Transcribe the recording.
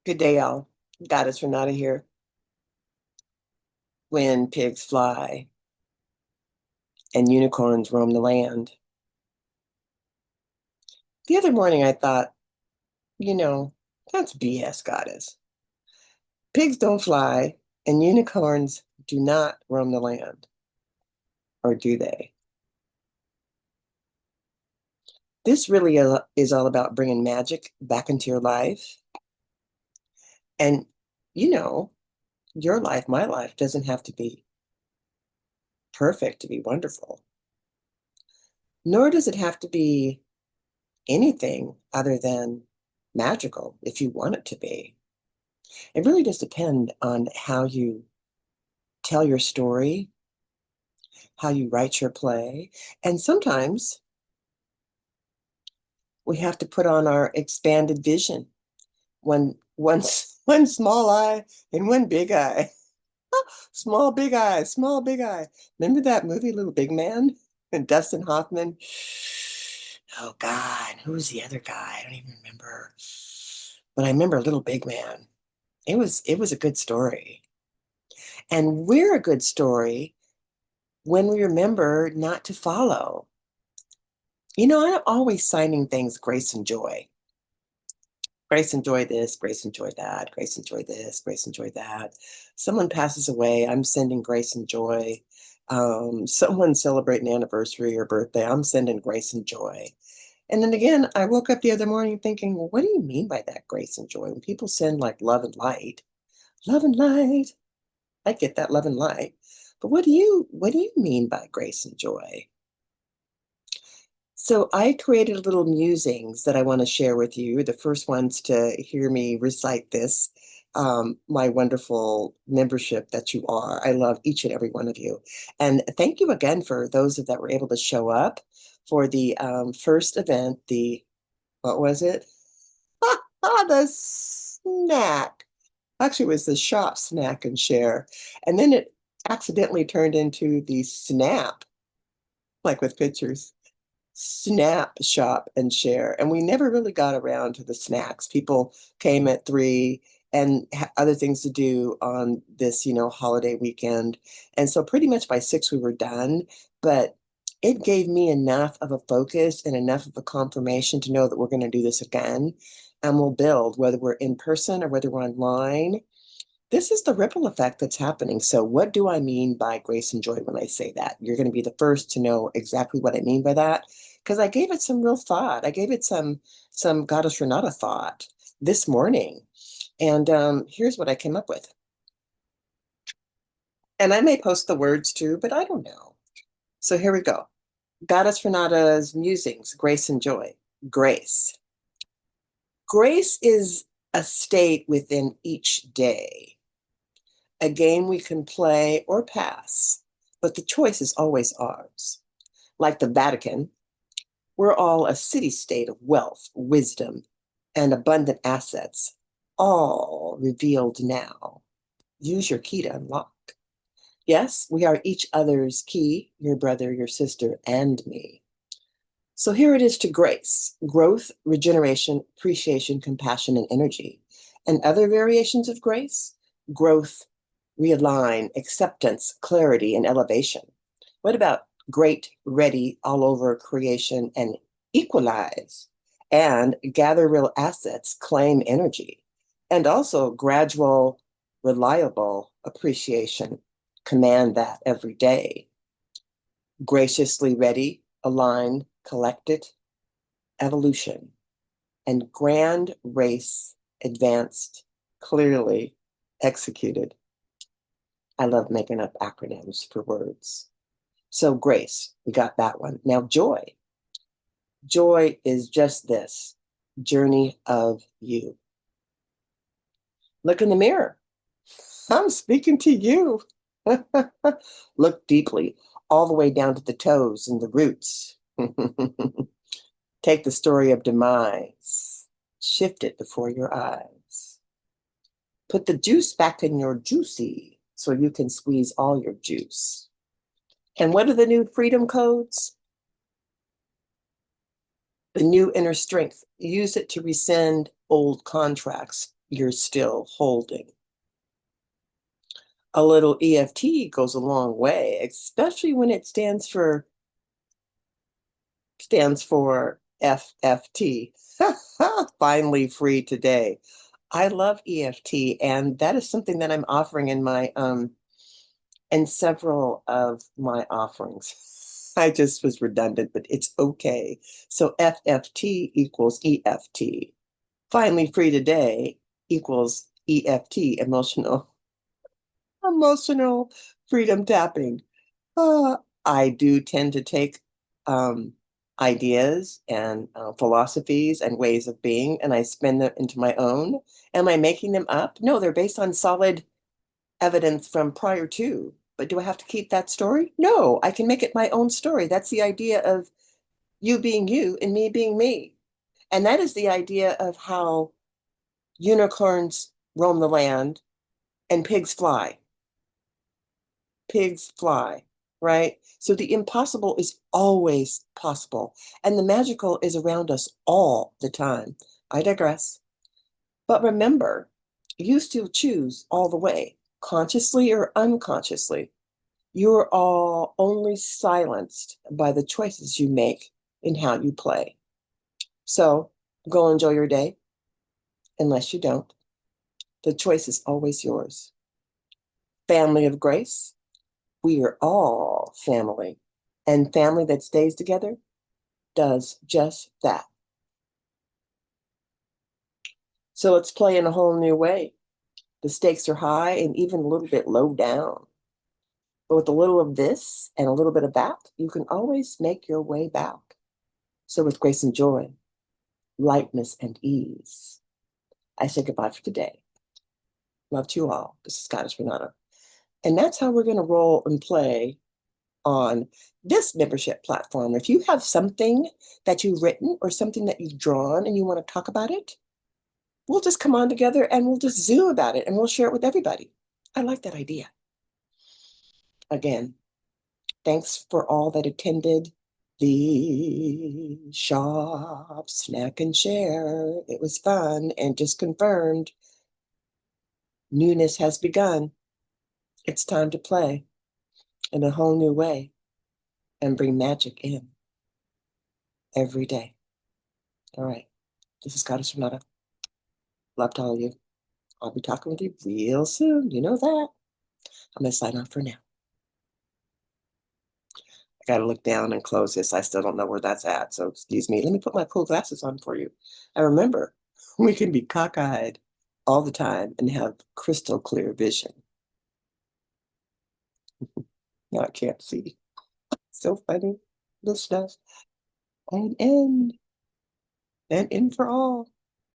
Good day, y'all. Goddess Renata here. When pigs fly and unicorns roam the land. The other morning I thought, you know, that's BS, Goddess. Pigs don't fly and unicorns do not roam the land. Or do they? This really is all about bringing magic back into your life. And, you know, your life, my life, doesn't have to be perfect to be wonderful. Nor does it have to be anything other than magical if you want it to be. It really does depend on how you tell your story, how you write your play, and sometimes we have to put on our expanded vision. One small eye and one big eye. Small big eye, small big eye. Remember that movie, Little Big Man? And Dustin Hoffman? Oh God, who was the other guy? I don't even remember. But I remember Little Big Man. It was a good story. And we're a good story when we remember not to follow. I'm always signing things grace and joy. Grace and joy this, grace and joy that, grace and joy this, grace and joy that. Someone passes away, I'm sending grace and joy. Someone celebrating an anniversary or birthday, I'm sending grace and joy. And then again, I woke up the other morning thinking, well, what do you mean by that grace and joy? When people send like love and light, I get that love and light. But what do you mean by grace and joy? So I created little musings that I want to share with you. The first ones to hear me recite this, my wonderful membership that you are. I love each and every one of you. And thank you again for those that were able to show up for the first event, what was it? The snack. Actually, it was the shop snack and share. And then it accidentally turned into the snap, like with pictures. Snap, shop, and share. And we never really got around to the snacks. People came at 3 and other things to do on this, holiday weekend. And so pretty much by 6 we were done. But it gave me enough of a focus and enough of a confirmation to know that we're going to do this again. And we'll build, whether we're in person or whether we're online. This is the ripple effect that's happening. So what do I mean by grace and joy when I say that? You're going to be the first to know exactly what I mean by that, because I gave it some real thought. I gave it some Goddess Renata thought this morning. And here's what I came up with. And I may post the words too, but I don't know. So here we go. Goddess Renata's musings, grace and joy. Grace. Grace is a state within each day, a game we can play or pass, but the choice is always ours. Like the Vatican, we're all a city-state of wealth, wisdom, and abundant assets, all revealed now. Use your key to unlock. Yes, we are each other's key, your brother, your sister, and me. So here it is to grace, growth, regeneration, appreciation, compassion, and energy. And other variations of grace, growth, realign, acceptance, clarity, and elevation. What about great, ready, all over creation and equalize and gather real assets, claim energy, and also gradual, reliable appreciation, command that every day. Graciously ready, aligned, collected, evolution, and grand race, advanced, clearly executed. I love making up acronyms for words. So grace, we got that one. Now joy. Joy is just this, journey of you. Look in the mirror. I'm speaking to you. Look deeply, all the way down to the toes and the roots. Take the story of demise, shift it before your eyes. Put the juice back in your juicy so you can squeeze all your juice. And what are the new freedom codes? The new inner strength. Use it to rescind old contracts, you're still holding. A little EFT goes a long way, especially when it stands for FFT. Finally free today. I love EFT, and that is something that I'm offering in my in several of my offerings. I just was redundant, but it's okay. So FFT equals EFT. Finally free today equals EFT, emotional freedom tapping. I do tend to take um, ideas and philosophies and ways of being, and I spin them into my own. Am I making them up? No, they're based on solid evidence from prior to. But do I have to keep that story? No, I can make it my own story. That's the idea of you being you and me being me. And that is the idea of how unicorns roam the land and pigs fly. Pigs fly, right? So the impossible is always possible, and the magical is around us all the time. I digress. But remember, you still choose all the way, consciously or unconsciously. You are all only silenced by the choices you make in how you play. So go enjoy your day, unless you don't. The choice is always yours. Family of grace, we are all family, and family that stays together does just that. So let's play in a whole new way. The stakes are high and even a little bit low down. But with a little of this and a little bit of that, you can always make your way back. So with grace and joy, lightness and ease, I say goodbye for today. Love to you all. This is Goddess Renata. And that's how we're going to roll and play on this membership platform. If you have something that you've written or something that you've drawn and you want to talk about it, we'll just come on together and we'll just Zoom about it and we'll share it with everybody. I like that idea. Again, thanks for all that attended the shop, snack and share. It was fun and just confirmed newness has begun. It's time to play in a whole new way and bring magic in every day. All right. This is Goddess Renata. Love to all of you. I'll be talking with you real soon. You know that. I'm going to sign off for now. I got to look down and close this. I still don't know where that's at. So excuse me. Let me put my cool glasses on for you. And remember, we can be cockeyed all the time and have crystal clear vision. Now I can't see. So funny. Little stuff. And end. And in for all.